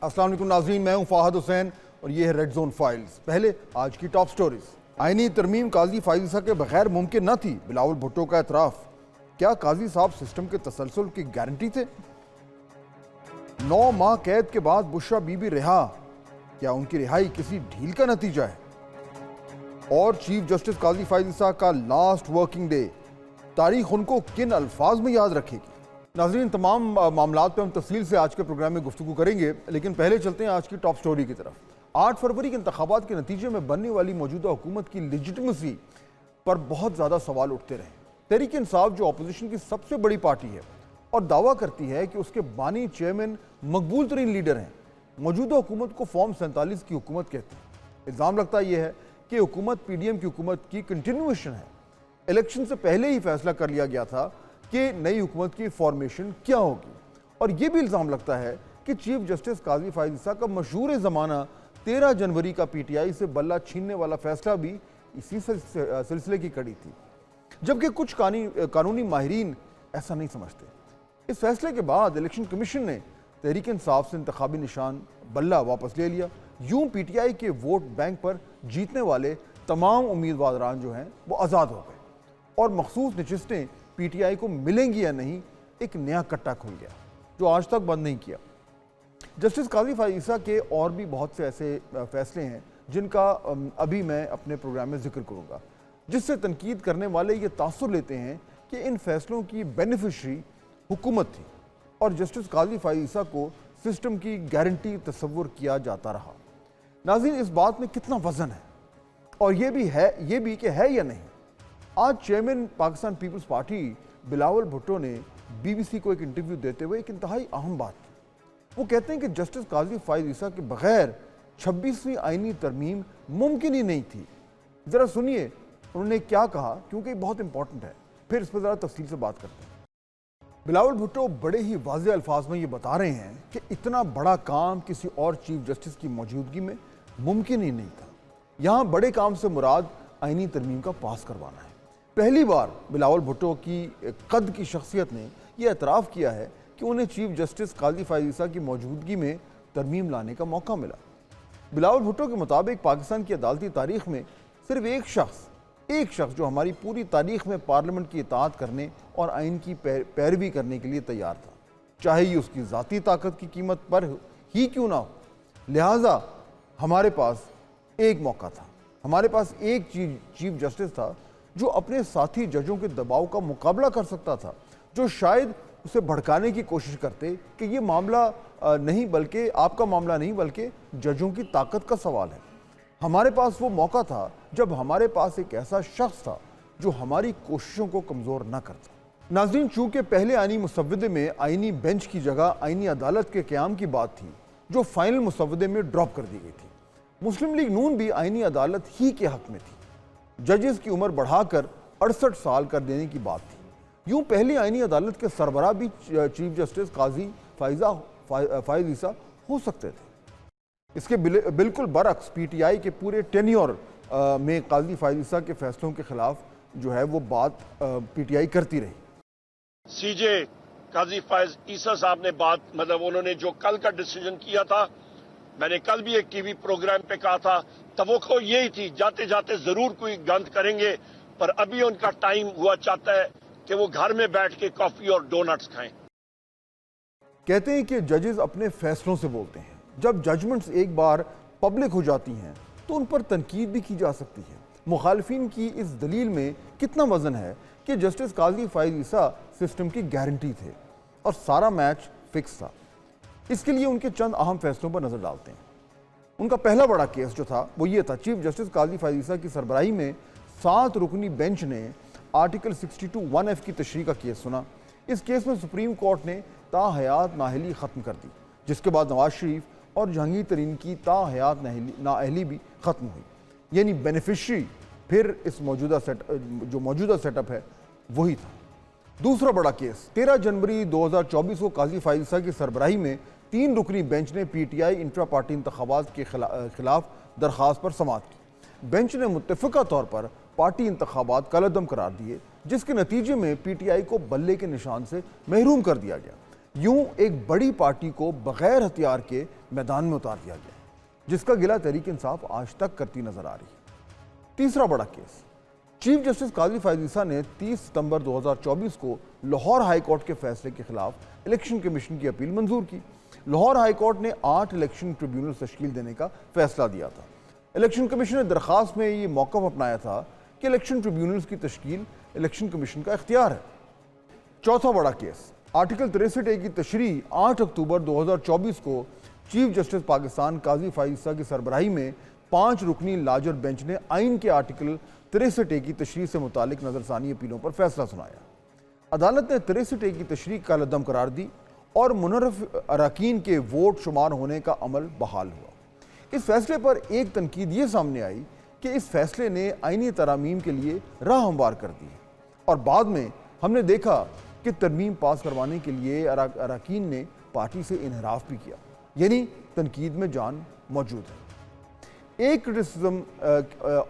السلام علیکم ناظرین، میں ہوں فاہد حسین اور یہ ہے ریڈ زون فائلز۔ پہلے آج کی ٹاپ سٹوریز۔ آئینی ترمیم قاضی فائز عیسیٰ کے بغیر ممکن نہ تھی، بلاول بھٹو کا اعتراف۔ کیا قاضی صاحب سسٹم کے تسلسل کی گارنٹی تھے؟ 9 ماہ قید کے بعد بشرا بی بی رہا، کیا ان کی رہائی کسی ڈھیل کا نتیجہ ہے؟ اور چیف جسٹس قاضی فائز عیسیٰ کا لاسٹ ورکنگ ڈے، تاریخ ان کو کن الفاظ میں یاد رکھے گی؟ ناظرین، تمام معاملات پہ ہم تفصیل سے آج کے پروگرام میں گفتگو کریں گے، لیکن پہلے چلتے ہیں آج کی ٹاپ سٹوری کی طرف۔ 8 فروری کے انتخابات کے نتیجے میں بننے والی موجودہ حکومت کی لیجٹمیسی پر بہت زیادہ سوال اٹھتے رہے۔ تحریک انصاف جو اپوزیشن کی سب سے بڑی پارٹی ہے اور دعویٰ کرتی ہے کہ اس کے بانی چیئرمین مقبول ترین لیڈر ہیں، موجودہ حکومت کو فارم 47 کی حکومت کہتے ہیں۔ الزام لگتا یہ ہے کہ حکومت پی ڈی ایم کی حکومت کی کنٹینیویشن ہے۔ الیکشن سے پہلے ہی فیصلہ کر لیا گیا تھا کہ نئی حکومت کی فارمیشن کیا ہوگی، اور یہ بھی الزام لگتا ہے کہ چیف جسٹس قاضی فائز عیسیٰ کا مشہور زمانہ 13 جنوری کا پی ٹی آئی سے بلہ چھیننے والا فیصلہ بھی اسی سلسلے کی کڑی تھی، جبکہ کچھ قانونی ماہرین ایسا نہیں سمجھتے۔ اس فیصلے کے بعد الیکشن کمیشن نے تحریک انصاف سے انتخابی نشان بلہ واپس لے لیا۔ یوں پی ٹی آئی کے ووٹ بینک پر جیتنے والے تمام امیدواران جو ہیں وہ آزاد ہو گئے، اور مخصوص نشستیں پی ٹی آئی کو ملیں گی یا نہیں، ایک نیا کٹا کھل گیا جو آج تک بند نہیں کیا۔ جسٹس قاضی فائز عیسیٰ کے اور بھی بہت سے ایسے فیصلے ہیں جن کا ابھی میں اپنے پروگرام میں ذکر کروں گا، جس سے تنقید کرنے والے یہ تاثر لیتے ہیں کہ ان فیصلوں کی بینیفیشری حکومت تھی اور جسٹس قاضی فائز عیسیٰ کو سسٹم کی گارنٹی تصور کیا جاتا رہا۔ ناظرین، اس بات میں کتنا وزن ہے، اور یہ بھی کہ ہے یا نہیں۔ آج چیئرمین پاکستان پیپلز پارٹی بلاول بھٹو نے بی بی سی کو ایک انٹرویو دیتے ہوئے ایک انتہائی اہم بات کی۔ وہ کہتے ہیں کہ جسٹس قاضی فائز عیسیٰ کے بغیر 26ویں آئینی ترمیم ممکن ہی نہیں تھی۔ ذرا سنیے انہوں نے کیا کہا، کیونکہ یہ بہت امپورٹنٹ ہے، پھر اس پر ذرا تفصیل سے بات کرتے ہیں۔ بلاول بھٹو بڑے ہی واضح الفاظ میں یہ بتا رہے ہیں کہ اتنا بڑا کام کسی اور چیف جسٹس کی موجودگی میں ممکن ہی نہیں تھا۔ یہاں بڑے کام سے مراد آئینی ترمیم کا پاس کروانا ہے۔ پہلی بار بلاول بھٹو کی قد کی شخصیت نے یہ اعتراف کیا ہے کہ انہیں چیف جسٹس قاضی فائز عیسیٰ کی موجودگی میں ترمیم لانے کا موقع ملا۔ بلاول بھٹو کے مطابق پاکستان کی عدالتی تاریخ میں صرف ایک شخص جو ہماری پوری تاریخ میں پارلیمنٹ کی اطاعت کرنے اور آئین کی پیروی کرنے کے لیے تیار تھا، چاہے یہ اس کی ذاتی طاقت کی قیمت پر ہی کیوں نہ ہو۔ لہٰذا ہمارے پاس ایک موقع تھا، ہمارے پاس ایک چیف جسٹس تھا جو اپنے ساتھی ججوں کے دباؤ کا مقابلہ کر سکتا تھا، جو شاید اسے بھڑکانے کی کوشش کرتے کہ یہ معاملہ نہیں بلکہ آپ کا معاملہ نہیں بلکہ ججوں کی طاقت کا سوال ہے۔ ہمارے پاس وہ موقع تھا جب ہمارے پاس ایک ایسا شخص تھا جو ہماری کوششوں کو کمزور نہ کرتا۔ ناظرین، چونکہ پہلے آئینی مسودے میں آئینی بینچ کی جگہ آئینی عدالت کے قیام کی بات تھی جو فائنل مسودے میں ڈراپ کر دی گئی تھی، مسلم لیگ نون بھی آئینی عدالت ہی کے حق میں تھی۔ ججز کی عمر بڑھا کر 68 سال کر دینے کی بات تھی۔ یوں پہلی آئینی عدالت کے سربراہ بھی چیف جسٹس قاضی فائز عیسیٰ ہو سکتے تھے۔ اس کے بالکل برعکس پی ٹی آئی کے پورے ٹینیور میں قاضی فائز عیسیٰ کے فیصلوں کے خلاف جو ہے وہ بات پی ٹی آئی کرتی رہی۔ سی جے قاضی فائز عیسیٰ صاحب نے انہوں نے جو کل کا ڈیسیجن کیا تھا، میں نے کل بھی ایک ٹی وی پروگرام پہ کہا تھا، توقع یہی تھی جاتے جاتے ضرور کوئی گند کریں گے، پر ابھی ان کا ٹائم ہوا چاہتا ہے کہ وہ گھر میں بیٹھ کے کافی اور ڈونٹس کھائیں۔ کہتے ہیں کہ ججز اپنے فیصلوں سے بولتے ہیں۔ جب ججمنٹس ایک بار پبلک ہو جاتی ہیں تو ان پر تنقید بھی کی جا سکتی ہے۔ مخالفین کی اس دلیل میں کتنا وزن ہے کہ جسٹس قاضی فائز عیسیٰ سسٹم کی گارنٹی تھے اور سارا میچ فکس تھا۔ اس کے لیے ان کے چند اہم فیصلوں پر نظر ڈالتے ہیں۔ ان کا پہلا بڑا کیس جو تھا وہ یہ تھا، چیف جسٹس قاضی فائز عیسیٰ کی سربراہی میں 7 رکنی بینچ نے آرٹیکل 62(1)(f) کی تشریح کا کیس سنا۔ اس کیس میں سپریم کورٹ نے تا حیات نااہلی ختم کر دی، جس کے بعد نواز شریف اور جہانگیر ترین کی تا حیات نااہلی بھی ختم ہوئی، یعنی بینیفیشری پھر اس موجودہ سیٹ اپ ہے وہی تھا۔ دوسرا بڑا کیس 13 جنوری 2024 کو قاضی فائز عیسیٰ کی سربراہی میں 3 رکنی بینچ نے P T I intra party انتخابات کے خلاف درخواست پر سماعت کی۔ بینچ نے متفقہ طور پر پارٹی انتخابات کالعدم قرار دیے، جس کے نتیجے میں پی ٹی آئی کو بلے کے نشان سے محروم کر دیا گیا۔ یوں ایک بڑی پارٹی کو بغیر ہتھیار کے میدان میں اتار دیا گیا، جس کا گلہ تحریک انصاف آج تک کرتی نظر آ رہی ہے۔ تیسرا بڑا کیس، چیف جسٹس قاضی فائز عیسیٰ نے 30 ستمبر 2024 کو لاہور ہائی کورٹ کے فیصلے کے خلاف الیکشن کمیشن کی اپیل منظور کی۔ لاہور ہائی کورٹ نے 8 الیکشن ٹریبیونل تشکیل دینے کا فیصلہ دیا تھا۔ الیکشن کمیشن نے درخواست میں یہ موقف اپنایا تھا کہ الیکشن ٹریبیونلز کی تشکیل الیکشن کمیشن کا اختیار ہے۔ چوتھا بڑا کیس، آرٹیکل 63A کی تشریح 8 اکتوبر 2024 کو چیف جسٹس پاکستان قاضی فائز عیسیٰ کی سربراہی میں 5 رکنی لاجر بینچ نے آئین کے آرٹیکل 63A کی تشریح سے متعلق نظرثانی اپیلوں پر فیصلہ سنایا۔ عدالت نے 63A کی تشریح کالعدم قرار دی اور منحرف اراکین کے ووٹ شمار ہونے کا عمل بحال ہوا۔ اس فیصلے پر ایک تنقید یہ سامنے آئی کہ اس فیصلے نے آئینی ترامیم کے لیے راہ ہموار کر دی، اور بعد میں ہم نے دیکھا کہ ترمیم پاس کروانے کے لیے اراکین نے پارٹی سے انحراف بھی کیا، یعنی تنقید میں جان موجود ہے۔ ایک کرٹیسزم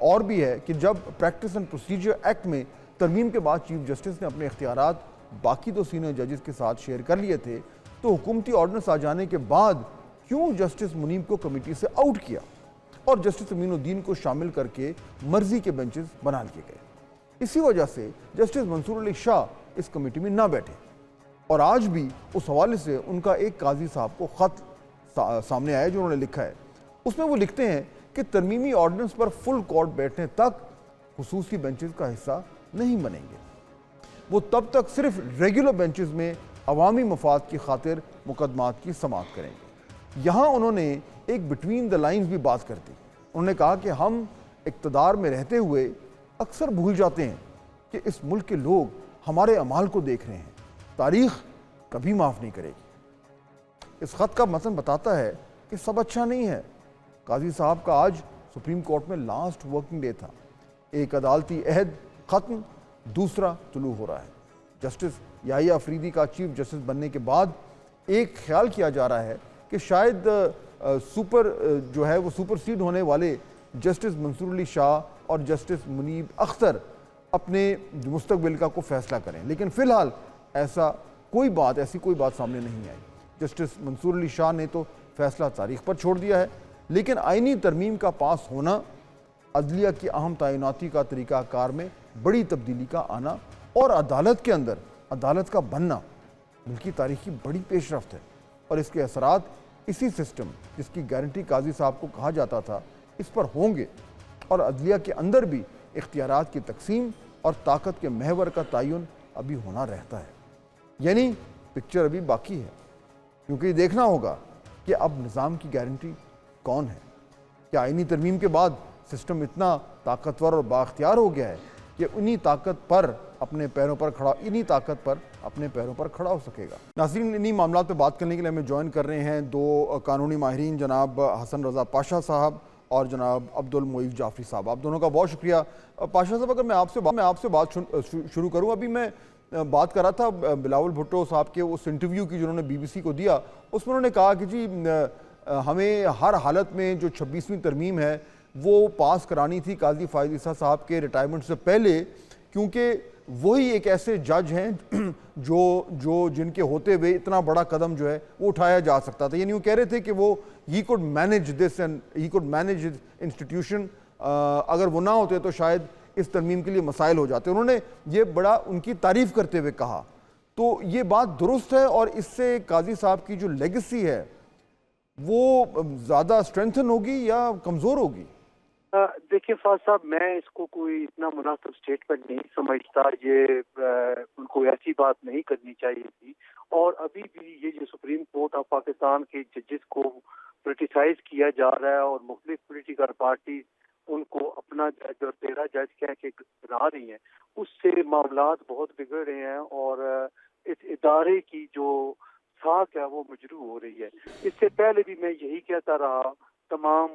اور بھی ہے کہ جب پریکٹس اینڈ پروسیجر ایکٹ میں ترمیم کے بعد چیف جسٹس نے اپنے اختیارات باقی 2 سینئر ججز کے ساتھ شیئر کر لیے تھے، تو حکومتی آرڈننس آ جانے کے بعد کیوں جسٹس منیب کو کمیٹی سے آؤٹ کیا اور جسٹس امین الدین کو شامل کر کے مرضی کے بینچز بنا لیے گئے۔ اسی وجہ سے جسٹس منصور علی شاہ اس کمیٹی میں نہ بیٹھے، اور آج بھی اس حوالے سے ان کا ایک قاضی صاحب کو خط سامنے آیا جو انہوں نے لکھا ہے۔ اس میں وہ لکھتے ہیں کہ ترمیمی آرڈننس پر فل کورٹ بیٹھنے تک خصوصی بینچز کا حصہ نہیں بنیں گے، وہ تب تک صرف ریگولر بینچز میں عوامی مفاد کی خاطر مقدمات کی سماعت کریں گے۔ یہاں انہوں نے ایک بٹوین دا لائنز بھی بات کر دی۔ انہوں نے کہا کہ ہم اقتدار میں رہتے ہوئے اکثر بھول جاتے ہیں کہ اس ملک کے لوگ ہمارے اعمال کو دیکھ رہے ہیں، تاریخ کبھی معاف نہیں کرے گی۔ اس خط کا متن بتاتا ہے کہ سب اچھا نہیں ہے۔ قاضی صاحب کا آج سپریم کورٹ میں لاسٹ ورکنگ ڈے تھا، ایک عدالتی عہد ختم، دوسرا طلوع ہو رہا ہے۔ جسٹس یحییٰ افریدی کا چیف جسٹس بننے کے بعد ایک خیال کیا جا رہا ہے کہ شاید وہ سپرسیڈ ہونے والے جسٹس منصور علی شاہ اور جسٹس منیب اختر اپنے مستقبل کا کوئی فیصلہ کریں، لیکن فی الحال ایسی کوئی بات سامنے نہیں آئی۔ جسٹس منصور علی شاہ نے تو فیصلہ تاریخ پر چھوڑ دیا ہے، لیکن آئینی ترمیم کا پاس ہونا، عدلیہ کی اہم تعیناتی کا طریقہ کار میں بڑی تبدیلی کا آنا اور عدالت کے اندر عدالت کا بننا ملکی تاریخ کی بڑی پیش رفت ہے، اور اس کے اثرات اسی سسٹم جس کی گارنٹی قاضی صاحب کو کہا جاتا تھا اس پر ہوں گے، اور عدلیہ کے اندر بھی اختیارات کی تقسیم اور طاقت کے محور کا تعین ابھی ہونا رہتا ہے۔ یعنی پکچر ابھی باقی ہے، کیونکہ یہ دیکھنا ہوگا کہ اب نظام کی گارنٹی کون ہے۔ کیا آئینی ترمیم کے بعد سسٹم اتنا طاقتور اور بااختیار ہو گیا ہے کہ انہی طاقت پر اپنے پیروں پر کھڑا ہو سکے گا؟ ناظرین، انہی معاملات پہ بات کرنے کے لیے ہمیں جوائن کر رہے ہیں 2 قانونی ماہرین، جناب حسن رضا پاشا صاحب اور جناب عبد المعیز جعفری صاحب۔ آپ دونوں کا بہت شکریہ۔ پاشا صاحب، اگر میں آپ سے بات شروع کروں، ابھی میں بات کر رہا تھا بلاول بھٹو صاحب کے اس انٹرویو کی جنہوں نے BBC کو دیا، اس میں انہوں نے کہا کہ جی ہمیں ہر حالت میں جو 26ویں ترمیم ہے وہ پاس کرانی تھی قاضی فائز عیسیٰ صاحب کے ریٹائرمنٹ سے پہلے، کیونکہ وہی ایک ایسے جج ہیں جن کے ہوتے ہوئے اتنا بڑا قدم جو ہے وہ اٹھایا جا سکتا تھا۔ یعنی وہ کہہ رہے تھے کہ وہ he could manage this and he could manage institution, اگر وہ نہ ہوتے تو شاید اس ترمیم کے لیے مسائل ہو جاتے۔ انہوں نے یہ بڑا ان کی تعریف کرتے ہوئے کہا، تو یہ بات درست ہے، اور اس سے قاضی صاحب کی جو لیگیسی ہے وہ زیادہ اسٹرینتھن ہوگی یا کمزور ہوگی؟ دیکھیے فاض صاحب، میں اس کو کوئی اتنا مناسب سٹیٹمنٹ نہیں سمجھتا، یہ ان کو ایسی بات نہیں کرنی چاہیے تھی۔ اور ابھی بھی یہ جو سپریم کورٹ آف پاکستان کے ججز کو کرٹیسائز کیا جا رہا ہے اور مختلف پولیٹیکل پارٹی ان کو اپنا جج اور تیرا جج کہہ کے گرا رہی ہیں، اس سے معاملات بہت بگڑ رہے ہیں، اور اس ادارے کی جو ساکھ ہے وہ مجروح ہو رہی ہے۔ اس سے پہلے بھی میں یہی کہتا رہا تمام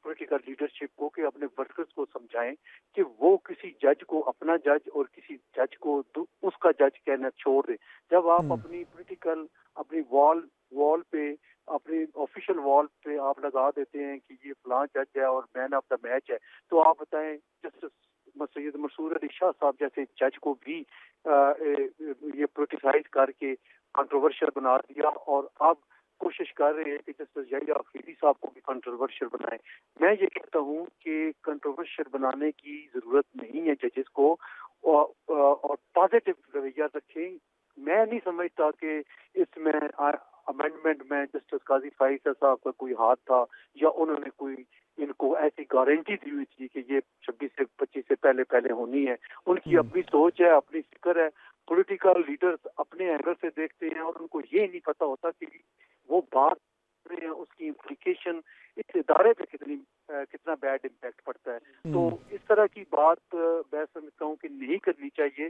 پولیٹیکل لیڈرشپ کو کہ اپنے ورکرز کو سمجھائیں کہ وہ کسی جج کو اپنا جج اور کسی جج کو اس کا جج کہنا چھوڑ دیں۔ جب آپ اپنی پولیٹیکل اپنی وال پہ اپنی آفیشیل وال پہ آپ لگا دیتے ہیں کہ یہ فلاں جج ہے اور مین آف دا میچ ہے، تو آپ بتائیں جسٹس سید منصور علی شاہ صاحب جیسے جج کو بھی یہ پروٹیسائز کر کے کنٹروورشل بنا دیا اور اب کوشش کر رہے ہیں کہ جسٹس یحییٰ آفریدی صاحب کو بھی کنٹروورشل بنائیں. میں یہ کہتا ہوں کہ کنٹروورشل بنانے کی ضرورت نہیں ہے ججز کو, اور پازیٹیو رویہ رکھیں. میں نہیں سمجھتا کہ اس میں امینڈمنٹ میں جسٹس قاضی فائز صاحب کا کوئی ہاتھ تھا, یا انہوں نے کوئی ان کو ایسی گارنٹی دی ہوئی تھی کہ یہ 26 سے 25 سے پہلے ہونی ہے. ان کی اپنی سوچ ہے, اپنی فکر ہے. پولیٹیکل لیڈرز اپنے اینگل سے دیکھتے ہیں اور ان کو یہ نہیں پتا ہوتا کہ وہ بات کر رہے ہیں اس کی امپلیکیشن اس ادارے پہ کتنا بیڈ امپیکٹ پڑتا ہے. تو اس طرح کی بات میں سمجھتا ہوں کہ نہیں کرنی چاہیے.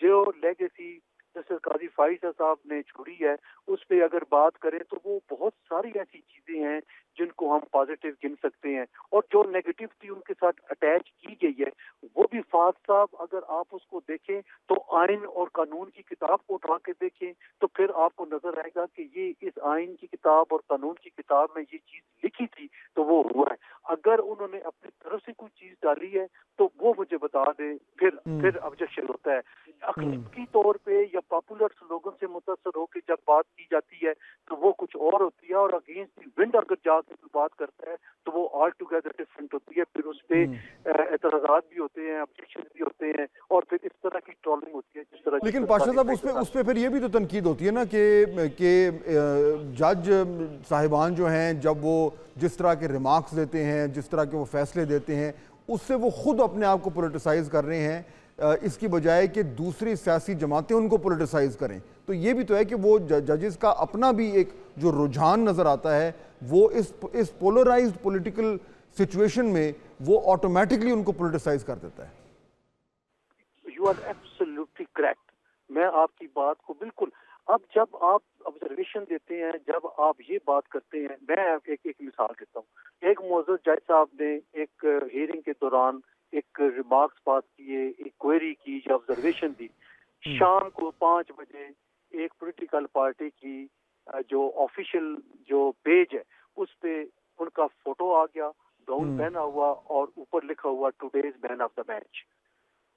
جو لیگیسی جیسے قاضی فائز صاحب نے چھوڑی ہے اس پہ اگر بات کریں تو وہ بہت ساری ایسی چیزیں ہیں جن کو ہم پازیٹیو گن سکتے ہیں, اور جو نیگیٹیوٹی ان کے ساتھ اٹیچ کی گئی ہے وہ بھی فاض صاحب اگر آپ اس کو دیکھیں تو آئین اور قانون کی کتاب کو اٹھا کے دیکھیں تو پھر آپ کو نظر آئے گا کہ یہ اس آئین کی کتاب اور قانون کی کتاب میں یہ چیز لکھی تھی تو وہ ہوا ہے. اگر انہوں نے اپنی طرف سے کوئی چیز ڈالی ہے تو وہ مجھے بتا دیں, پھر آبجیکشن ہوتا ہے. اخلاقی طور پہ یا پاپولر سلوگن سے متاثر ہو کے جب بات کی جاتی ہے تو وہ کچھ اور ہوتی ہے, اور اگینسٹ دی ونڈ اگر جا کے کوئی بات کرتا ہے تو وہ آل ٹوگیدر ڈفرینٹ ہوتی ہے. پھر اس پہ اعتراضات بھی ہوتے ہیں, آبجیکشن بھی ہوتے ہیں, اور پھر اس طرح کی ٹرولنگ ہوتی ہے جس طرح. لیکن پاشا صاحب اس پہ پھر یہ بھی تو تنقید ہوتی ہے نا کہ جج صاحبان جو ہیں جب وہ جس طرح کے ریمارکس دیتے ہیں, جس طرح کے وہ فیصلے دیتے ہیں, اس سے وہ خود اپنے آپ کو پولیٹیسائز کر رہے ہیں اس کی بجائے کہ دوسری سیاسی جماعتیں ان کو پولیٹیسائز کریں. تو یہ بھی تو ہے کہ وہ ججز کا اپنا بھی ایک جو رجحان نظر آتا ہے وہ اس پولرائزڈ پولیٹیکل سچویشن میں وہ آٹومیٹکلی ان کو پولیٹیسائز کر دیتا ہے. You are absolutely correct. میں آپ کی بات کو بالکل, اب جب آپ آبزرویشن دیتے ہیں, جب آپ یہ بات کرتے ہیں, میں ایک مثال دیتا ہوں. ایک معزز جج صاحب نے ایک ہیئرنگ کے دوران ایک ریمارکس پاس کیے, ایک کوئری کی یا آبزرویشن دی. شام کو 5 بجے ایک پولیٹیکل پارٹی کی جو آفیشیل جو پیج ہے اس پہ ان کا فوٹو آ گیا, گاؤن پہنا ہوا اور اوپر لکھا ہوا today's man of the match.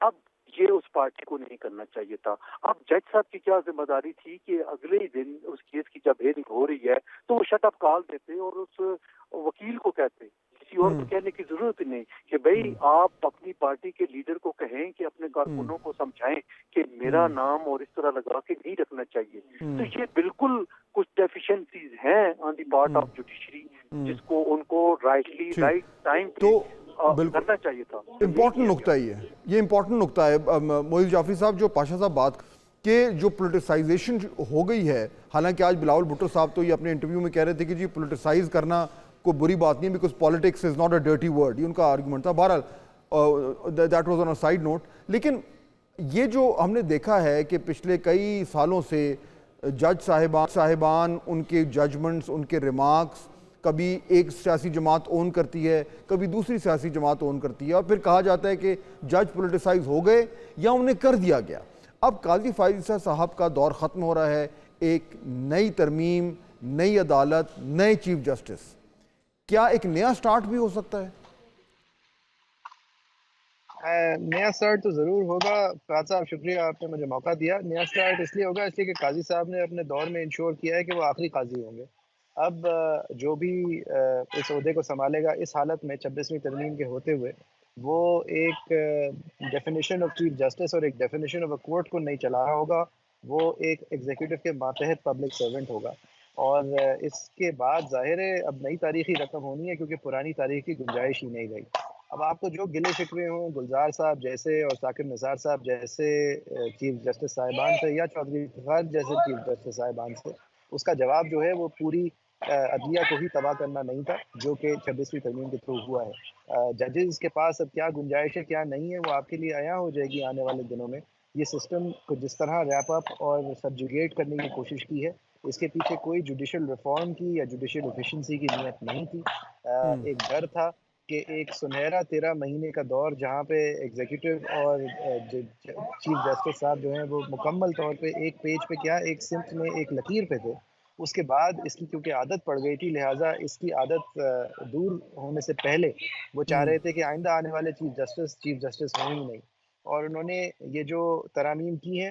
اب یہ اس پارٹی کو نہیں کرنا چاہیے تھا. اب جج صاحب کی کیا ذمہ داری تھی کہ اگلے ہی دن اس کیس کی جب ہیئرنگ ہو رہی ہے تو وہ شٹ اپ کال دیتے اور اس وکیل کو کہتے, کسی اور کو کہنے کی ضرورت نہیں کہ بھئی آپ اپنی پارٹی کے لیڈر کو کہیں کہ اپنے کارکنوں کو سمجھائیں کہ میرا نام اور اس طرح لگا کے نہیں رکھنا چاہیے. تو یہ بالکل کچھ ڈیفیشنسیز ہیں آن دی پارٹ آف جوڈیشری جس کو ان کو رائٹلی رائٹ ٹائم پہ کرنا چاہیے تھا. امپورٹنٹ نقطہ یہ امپورٹنٹ نقطہ ہے معیز جعفری صاحب جو پاشا صاحب بات کہ جو پولیٹیسائزیشن ہو گئی ہے. حالانکہ آج بلاول بھٹو صاحب تو یہ اپنے انٹرویو میں کہہ رہے تھے کہ جی پولیٹیسائز کرنا کوئی بری بات نہیں because politics is not a dirty word, یہ ان کا آرگومنٹ تھا. بہرحال that was on a side note. لیکن یہ جو ہم نے دیکھا ہے کہ پچھلے کئی سالوں سے جج صاحبان ان کے ججمنٹس, ان کے ریمارکس کبھی ایک سیاسی جماعت اون کرتی ہے, کبھی دوسری سیاسی جماعت اون کرتی ہے, اور پھر کہا جاتا ہے کہ جج پولیٹیسائز ہو گئے یا انہیں کر دیا گیا. اب قاضی فائز صاحب کا دور ختم ہو رہا ہے, ایک نئی ترمیم, نئی عدالت, نئے چیف جسٹس, کیا ایک نیا سٹارٹ بھی ہو سکتا ہے؟ نیا سٹارٹ تو ضرور ہوگا. فہد صاحب شکریہ, آپ نے مجھے موقع دیا. نیا سٹارٹ اس لیے ہوگا اس لیے کہ قاضی صاحب نے اپنے دور میں انشور کیا ہے کہ وہ آخری قاضی ہوں گے. اب جو بھی اس عہدے کو سنبھالے گا اس حالت میں 26ویں ترمیم کے ہوتے ہوئے وہ ایک ڈیفینیشن آف چیف جسٹس اور ایک ڈیفینیشن آف اے کورٹ کو نہیں چلا رہا ہوگا, وہ ایک ایگزیکٹو کے ماتحت پبلک سرونٹ ہوگا. اور اس کے بعد ظاہر ہے اب نئی تاریخی رقم ہونی ہے کیونکہ پرانی تاریخ کی گنجائش ہی نہیں رہی. اب آپ کو جو گلے شکوے ہوں گلزار صاحب جیسے اور ثاقب نثار صاحب جیسے چیف جسٹس صاحبان سے یا چودھری فخر جیسے چیف جسٹس صاحبان سے, اس کا جواب جو ہے وہ پوری عدلیہ کو ہی تباہ کرنا نہیں تھا جو کہ 26ویں ترمیم کے تھرو ہوا ہے. ججز کے پاس اب کیا گنجائش ہے کیا نہیں ہے وہ آپ کے لیے عیاں ہو جائے گی آنے والے دنوں میں. یہ سسٹم کو جس طرح ریپ اپ اور سبجوگیٹ کرنے کی کوشش کی ہے اس کے پیچھے کوئی جوڈیشل ریفارم کی یا جوڈیشل ایفیشنسی کی نیت نہیں تھی. ایک ڈر تھا کہ ایک سنہرا 13 مہینے کا دور جہاں پہ ایگزیکٹو اور چیف جسٹس صاحب جو ہیں وہ مکمل طور پہ ایک پیج پہ کیا ایک سمت میں ایک لکیر پہ تھے, اس کے بعد اس کی کیونکہ عادت پڑ گئی تھی لہٰذا اس کی عادت دور ہونے سے پہلے وہ چاہ رہے تھے کہ آئندہ آنے والے چیف جسٹس ہوں ہی نہیں. اور انہوں نے یہ جو ترامیم کی ہیں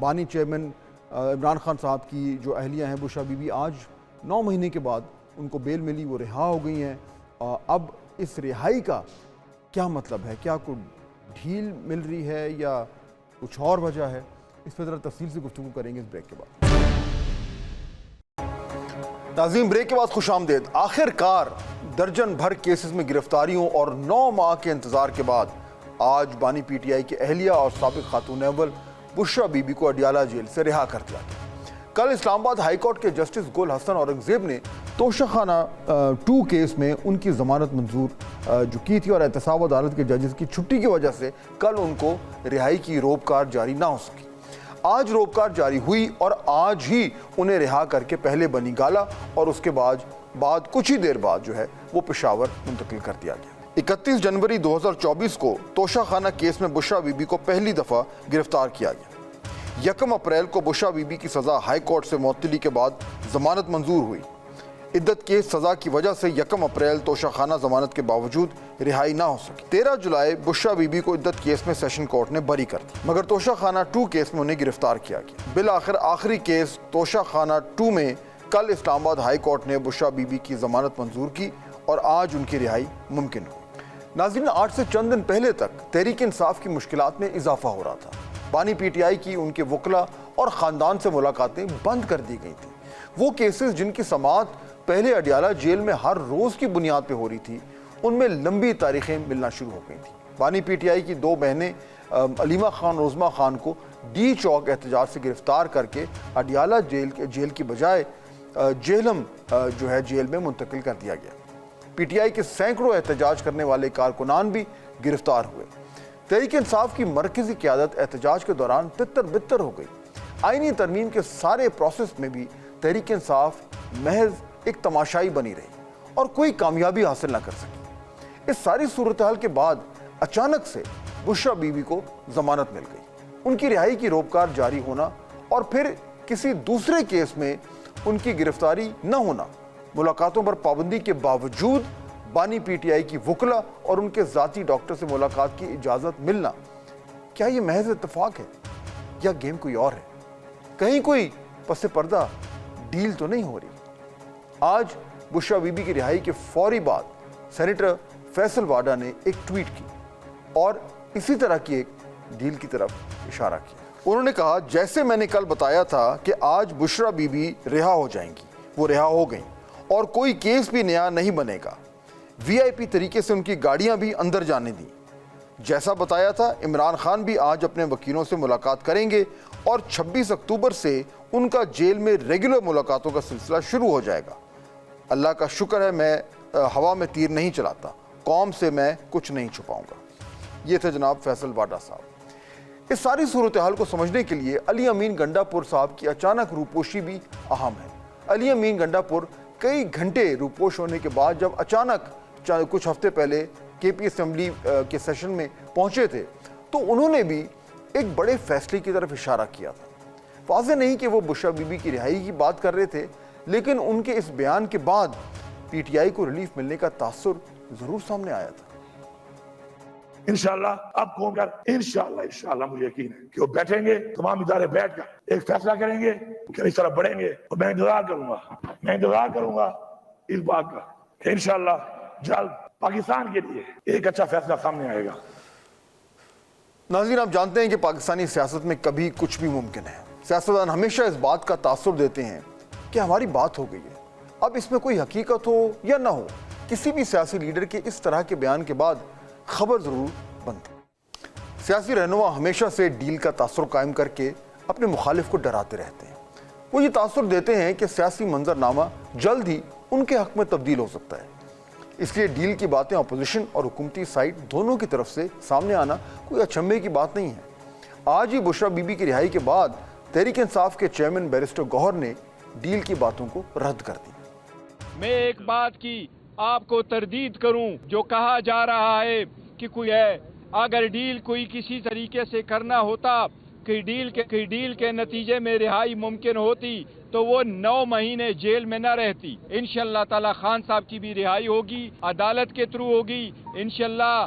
بانی چیئرمین عمران خان صاحب کی جو اہلیہ ہیں بشرا بی بی، آج 9 مہینے کے بعد ان کو بیل ملی، وہ رہا ہو گئی ہیں۔ اب اس رہائی کا کیا مطلب ہے؟ کیا کوئی ڈھیل مل رہی ہے یا کچھ اور وجہ ہے؟ اس پہ ذرا تفصیل سے گفتگو کریں گے اس بریک کے بعد۔ ناظرین، بریک کے بعد خوش آمدید۔ آخر کار درجن بھر کیسز میں گرفتاریوں اور 9 ماہ کے انتظار کے بعد آج بانی پی ٹی آئی کے اہلیہ اور سابق خاتون اول بشرا بی بی کو اڈیالہ جیل سے رہا کر دیا گیا۔ کل اسلام آباد ہائی کورٹ کے جسٹس گل حسن اورنگزیب نے توشہ خانہ 2 کیس میں ان کی ضمانت منظور جو کی تھی، اور احتساب عدالت کے ججز کی چھٹی کی وجہ سے کل ان کو رہائی کی روپکار جاری نہ ہو سکی۔ آج روپکار جاری ہوئی اور آج ہی انہیں رہا کر کے پہلے بنی گالا اور اس کے بعد کچھ ہی دیر بعد جو ہے وہ پشاور منتقل کر دیا گیا۔ 31 جنوری 2024 کو توشہ خانہ کیس میں بشرا بی بی کو پہلی دفعہ گرفتار کیا گیا۔ 1 اپریل کو بشرا بی بی کی سزا ہائی کورٹ سے معطلی کے بعد ضمانت منظور ہوئی۔ عدت کیس سزا کی وجہ سے 1 اپریل توشہ خانہ ضمانت کے باوجود رہائی نہ ہو سکی۔ 13 جولائی بشرا بی بی کو عدت کیس میں سیشن کورٹ نے بری کر دی، مگر توشہ خانہ 2 کیس میں انہیں گرفتار کیا گیا۔ بالآخر آخری کیس توشہ خانہ 2 میں کل اسلام آباد ہائی کورٹ نے بشرا بی بی کی ضمانت منظور کی اور آج ان کی رہائی ممکن ہوئی۔ ناظرین، آج سے چند دن پہلے تک تحریک انصاف کی مشکلات میں اضافہ ہو رہا تھا۔ بانی پی ٹی آئی کی ان کے وکلاء اور خاندان سے ملاقاتیں بند کر دی گئی تھیں۔ وہ کیسز جن کی سماعت پہلے اڈیالہ جیل میں ہر روز کی بنیاد پہ ہو رہی تھی، ان میں لمبی تاریخیں ملنا شروع ہو گئی تھیں۔ بانی پی ٹی آئی کی 2 بہنیں علیمہ خان اور عظمیٰ خان کو ڈی چوک احتجاج سے گرفتار کر کے اڈیالہ جیل کی بجائے جہلم جو ہے جیل میں منتقل کر دیا گیا۔ پی ٹی آئی کے سینکڑوں احتجاج کرنے والے کارکنان بھی گرفتار ہوئے۔ تحریک انصاف کی مرکزی قیادت احتجاج کے دوران تتر بتر ہو گئی۔ آئینی ترمیم کے سارے پروسیس میں بھی تحریک انصاف محض ایک تماشائی بنی رہی اور کوئی کامیابی حاصل نہ کر سکی۔ اس ساری صورتحال کے بعد اچانک سے بشرا بی بی کو ضمانت مل گئی۔ ان کی رہائی کی روپکار جاری ہونا اور پھر کسی دوسرے کیس میں ان کی گرفتاری نہ ہونا، ملاقاتوں پر پابندی کے باوجود بانی پی ٹی آئی کی وکلاء اور ان کے ذاتی ڈاکٹر سے ملاقات کی اجازت ملنا، کیا یہ محض اتفاق ہے یا گیم کوئی اور ہے؟ کہیں کوئی پس پردہ ڈیل تو نہیں ہو رہی؟ آج بشرا بی بی کی رہائی کے فوری بعد سینیٹر فیصل واڈا نے ایک ٹویٹ کی اور اسی طرح کی ایک ڈیل کی طرف اشارہ کیا۔ انہوں نے کہا، جیسے میں نے کل بتایا تھا کہ آج بشرا بی بی رہا ہو جائیں گی، وہ رہا ہو گئیں اور کوئی کیس بھی نیا نہیں بنے گا۔ وی آئی پی طریقے سے ان کی گاڑیاں بھی اندر جانے دیں۔ جیسا بتایا تھا، عمران خان بھی آج اپنے وکیلوں سے ملاقات کریں گے اور 26 اکتوبر سے ان کا جیل میں ریگولر ملاقاتوں کا سلسلہ شروع ہو جائے گا۔ اللہ کا شکر ہے میں ہوا میں تیر نہیں چلاتا، قوم سے میں کچھ نہیں چھپاؤں گا۔ یہ تھے جناب فیصل واڈا صاحب۔ اس ساری صورتحال کو سمجھنے کے لیے علی امین گنڈا پور صاحب کی اچانک روپوشی بھی اہم ہے۔ علی امین گنڈا پور کئی گھنٹے روپوش ہونے کے بعد جب اچانک کچھ ہفتے پہلے کے پی اسمبلی کے سیشن میں پہنچے تھے تو انہوں نے بھی ایک بڑے فیصلے کی طرف اشارہ کیا تھا۔ واضح نہیں کہ وہ بشرا بی بی کی رہائی کی بات کر رہے تھے، لیکن ان کے اس بیان کے بعد پی ٹی آئی کو ریلیف ملنے کا تاثر ضرور سامنے آیا تھا۔ انشاءاللہ اب قوم کا انشاءاللہ مجھے یقین ہے کہ وہ بیٹھیں گے، تمام ادارے بیٹھ کر ایک فیصلہ کریں گے کہ اس طرح بڑھیں گے، اور میں انتظار کروں گا اس بات کا کہ انشاءاللہ جلد پاکستان کے لیے ایک اچھا فیصلہ سامنے آئے گا۔ ناظرین، آپ جانتے ہیں کہ پاکستانی سیاست میں کبھی کچھ بھی ممکن ہے۔ سیاستدان ہمیشہ اس بات کا تاثر دیتے ہیں کہ ہماری بات ہو گئی ہے، اب اس میں کوئی حقیقت ہو یا نہ ہو، کسی بھی سیاسی لیڈر کے اس طرح کے بیان کے بعد خبر ضرور بنتی۔ سیاسی رہنما ہمیشہ سے ڈیل کا تاثر قائم کر کے اپنے مخالف کو ڈراتے رہتے ہیں۔ وہ یہ تاثر دیتے ہیں کہ سیاسی منظرنامہ جلد ہی ان کے حق میں تبدیل ہو سکتا ہے۔ اس لیے ڈیل کی باتیں اپوزیشن اور حکومتی سائٹ دونوں کی طرف سے سامنے آنا کوئی اچنبھے کی بات نہیں ہے۔ آج ہی بشرا بی بی کی رہائی کے بعد تحریک انصاف کے چیئرمین بیرسٹر گوہر نے ڈیل کی باتوں کو رد کر دی۔ میں ایک بات کی آپ کو تردید کروں، جو کہا جا رہا ہے کہ کوئی ہے، اگر ڈیل کوئی کسی طریقے سے کرنا ہوتا کہ ڈیل کے نتیجے میں رہائی ممکن ہوتی تو وہ 9 مہینے جیل میں نہ رہتی۔ انشاءاللہ تعالی خان صاحب کی بھی رہائی ہوگی، عدالت کے تھرو ہوگی، انشاءاللہ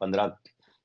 15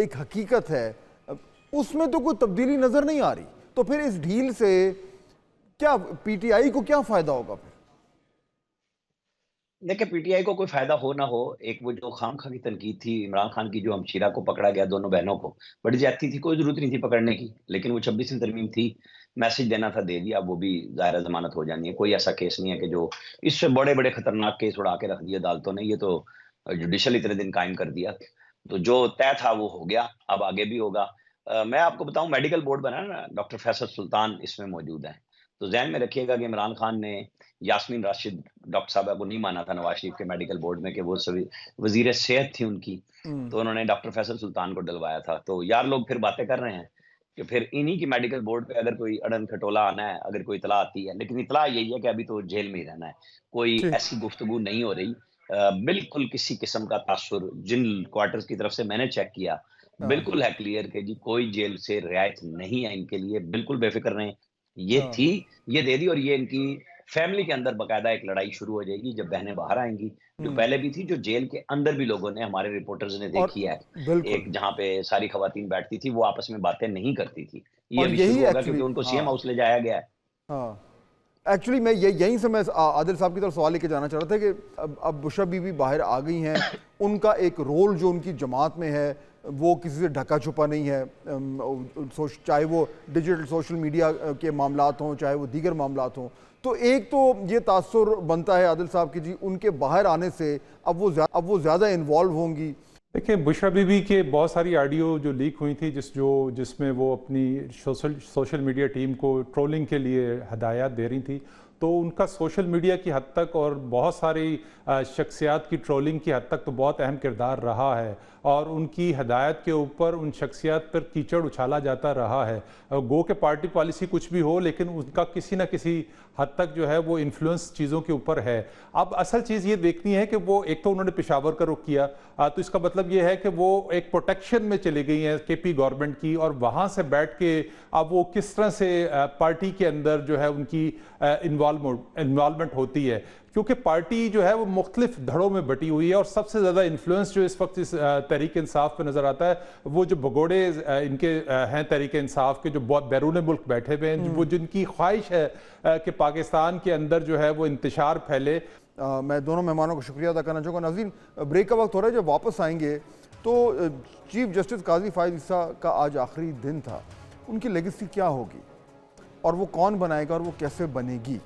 ایک حقیقت ہے، اس میں تو کوئی تبدیلی نظر نہیں آ رہی. تو پھر اس ڈھیل سے کیا پی ٹی آئی کو کیا فائدہ ہوگا پھر؟ دیکھیں پی ٹی آئی کو کوئی فائدہ ہو نہ ہو، ایک وہ جو خام خواہ کی تنقید تھی عمران خان کی، جو ہمشیرہ کو پکڑا گیا، دونوں بہنوں کو، بڑی زیادتی تھی، کوئی ضرورت نہیں تھی پکڑنے کی، لیکن وہ 26ویں ترمیم تھی، میسج دینا تھا، دے دیا. وہ بھی ظاہر ضمانت ہو جانی ہے. کوئی ایسا کیس نہیں ہے کہ جو اس سے بڑے بڑے خطرناک کیس اڑا کے رکھ دیا عدالتوں نے، یہ تو جوڈیشل اتنے دن قائم کر دیا. تو جو طے تھا وہ ہو گیا، اب آگے بھی ہوگا. میں آپ کو بتاؤں میڈیکل بورڈ بنا نا، ڈاکٹر فیصل سلطان اس میں موجود ہیں. تو ذہن میں رکھیے گا کہ عمران خان نے یاسمین راشد ڈاکٹر صاحبہ کو نہیں مانا تھا نواز شریف کے میڈیکل بورڈ میں، کہ وہ وزیر صحت تھی ان کی، تو انہوں نے ڈاکٹر فیصل سلطان کو ڈلوایا تھا. تو یار لوگ پھر باتیں کر رہے ہیں کہ پھر انہی کی میڈیکل بورڈ پہ اگر کوئی اڑن کھٹولا آنا ہے، اگر کوئی اطلاع آتی ہے، لیکن اطلاع یہی ہے کہ ابھی تو جیل میں ہی رہنا ہے. کوئی ایسی گفتگو نہیں ہو رہی. بالکل کسی قسم کا تاثر جن کوارٹرز کی طرف سے میں نے چیک کیا، بالکل ہے کلیئر کہ جی کوئی جیل سے رعایت نہیں ہے ان کے لیے. بالکل بے فکر رہیں. یہ تھی، یہ دے دی، اور یہ ان کی فیملی کے اندر باقاعدہ ایک لڑائی شروع ہو جائے گی جب بہنیں باہر آئیں گی، جو پہلے بھی تھی، جو جیل کے اندر بھی لوگوں نے، ہمارے رپورٹرز نے دیکھی ہے. ایک جہاں پہ ساری خواتین بیٹھتی تھی، وہ آپس میں باتیں نہیں کرتی تھی. یہ بھی شروع ہوگا کیونکہ ان کو سی ایم ہاؤس لے جایا گیا ہے. ہاں ایکچولی میں یہیں سے میں عادل صاحب کی طرف سوال لے کے جانا چاہ رہا تھا کہ اب بشرا بی بی باہر آ گئی ہیں، ان کا ایک رول جو ان کی جماعت میں ہے وہ کسی سے ڈھکا چھپا نہیں ہے، چاہے وہ ڈیجیٹل سوشل میڈیا کے معاملات ہوں، چاہے وہ دیگر معاملات ہوں. تو ایک تو یہ تاثر بنتا ہے عادل صاحب کی جی ان کے باہر آنے سے اب وہ زیادہ انوالو ہوں گی. دیکھیں بشرا بی بی کے بہت ساری آڈیو جو لیک ہوئی تھی جس میں وہ اپنی سوشل میڈیا ٹیم کو ٹرولنگ کے لیے ہدایات دے رہی تھی، تو ان کا سوشل میڈیا کی حد تک اور بہت ساری شخصیات کی ٹرولنگ کی حد تک تو بہت اہم کردار رہا ہے، اور ان کی ہدایت کے اوپر ان شخصیات پر کیچڑ اچھالا جاتا رہا ہے. گو کہ پارٹی پالیسی کچھ بھی ہو، لیکن ان کا کسی نہ کسی حد تک جو ہے وہ انفلوئنس چیزوں کے اوپر ہے. اب اصل چیز یہ دیکھنی ہے کہ وہ ایک تو انہوں نے پشاور کا رخ کیا، تو اس کا مطلب یہ ہے کہ وہ ایک پروٹیکشن میں چلی گئی ہیں کے پی گورنمنٹ کی، اور وہاں سے بیٹھ کے اب وہ کس طرح سے پارٹی کے اندر جو ہے ان کی انوالومنٹ ہوتی ہے، کیونکہ پارٹی جو ہے وہ مختلف دھڑوں میں بٹی ہوئی ہے. اور سب سے زیادہ انفلوئنس جو اس وقت اس تحریک انصاف پہ نظر آتا ہے وہ جو بگوڑے ان کے ہیں تحریک انصاف کے، جو بہت بیرون ملک بیٹھے ہوئے ہیں، وہ جن کی خواہش ہے کہ پاکستان کے اندر جو ہے وہ انتشار پھیلے. میں دونوں مہمانوں کو شکریہ ادا کرنا چاہوں گا. ناظرین بریک کا وقت ہو رہا ہے، جب واپس آئیں گے تو چیف جسٹس قاضی فائز عیسیٰ کا آج آخری دن تھا، ان کی لیگیسی کیا ہوگی اور وہ کون بنائے گا اور وہ کیسے بنے گی،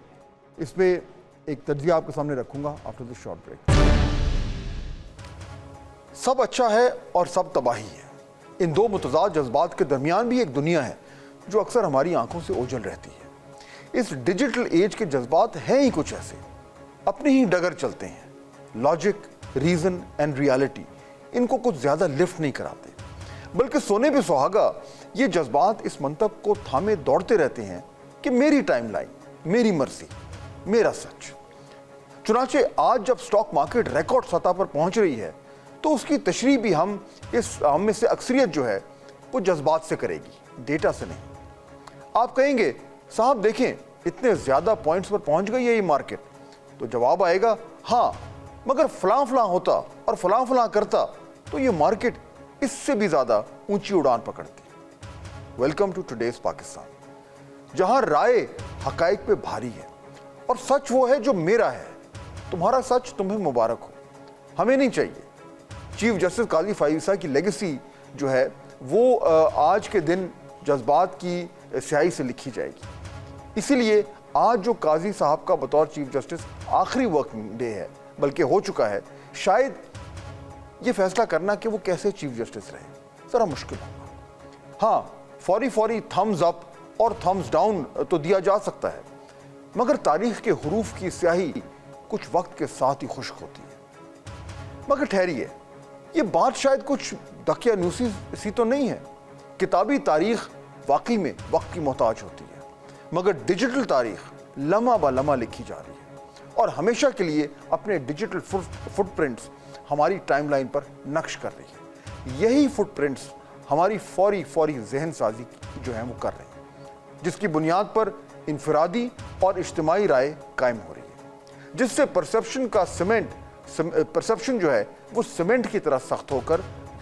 اس پہ ایک تجزیہ آپ کے سامنے رکھوں گا آفٹر دس شارٹ بریک. سب اچھا ہے اور سب تباہی ہے. ان دو متضاد جذبات کے درمیان بھی ایک دنیا ہے جو اکثر ہماری آنکھوں سے اوجھل رہتی ہے. اس ڈیجیٹل ایج کے جذبات ہیں ہی کچھ ایسے، اپنے ہی ڈگر چلتے ہیں. Logic, reason and reality in کو کچھ زیادہ لفٹ نہیں کراتے، بلکہ سونے پہ سہاگا یہ جذبات اس منطق کو تھامے دوڑتے رہتے ہیں کہ میری ٹائم لائن، میری مرضی، میرا سچ. چنانچہ آج جب سٹاک مارکیٹ ریکارڈ سطح پر پہنچ رہی ہے تو اس کی تشریح بھی ہم میں سے اکثریت جو ہے وہ جذبات سے کرے گی، ڈیٹا سے نہیں. آپ کہیں گے صاحب دیکھیں اتنے زیادہ پوائنٹس پر پہنچ گئی ہے یہ مارکیٹ، تو جواب آئے گا ہاں مگر فلاں فلاں ہوتا اور فلاں فلاں کرتا تو یہ مارکیٹ اس سے بھی زیادہ اونچی اڑان پکڑتی. ویلکم ٹو ٹوڈیز پاکستان، جہاں رائے حقائق پہ بھاری ہے اور سچ وہ ہے جو میرا ہے. تمہارا سچ تمہیں مبارک ہو، ہمیں نہیں چاہیے. چیف جسٹس قاضی فائز عیسیٰ کی لیگیسی جو ہے وہ آج کے دن جذبات کی سیاہی سے لکھی جائے گی. اسی لیے آج جو قاضی صاحب کا بطور چیف جسٹس آخری ورکنگ ڈے ہے، بلکہ ہو چکا ہے، شاید یہ فیصلہ کرنا کہ وہ کیسے چیف جسٹس رہے ذرا مشکل ہوگا. ہاں فوری تھمز اپ اور تھمز ڈاؤن تو دیا جا سکتا ہے، مگر تاریخ کے حروف کی سیاہی کچھ وقت کے ساتھ ہی خشک ہوتی ہے. مگر ٹھہریے، یہ بات شاید کچھ دقیانوسی سی تو نہیں ہے. کتابی تاریخ واقعی میں وقت کی محتاج ہوتی ہے، مگر ڈیجیٹل تاریخ لمحہ با لمحہ لکھی جا رہی ہے اور ہمیشہ کے لیے اپنے ڈیجیٹل فٹ پرنٹس ہماری ٹائم لائن پر نقش کر رہی ہے. یہی فٹ پرنٹس ہماری فوری ذہن سازی جو ہے وہ کر رہی ہے، جس کی بنیاد پر انفرادی اور اجتماعی رائے قائم ہو رہی ہے، جس سے پرسیپشن جو ہے وہ سیمنٹ کی طرح سخت ہو کر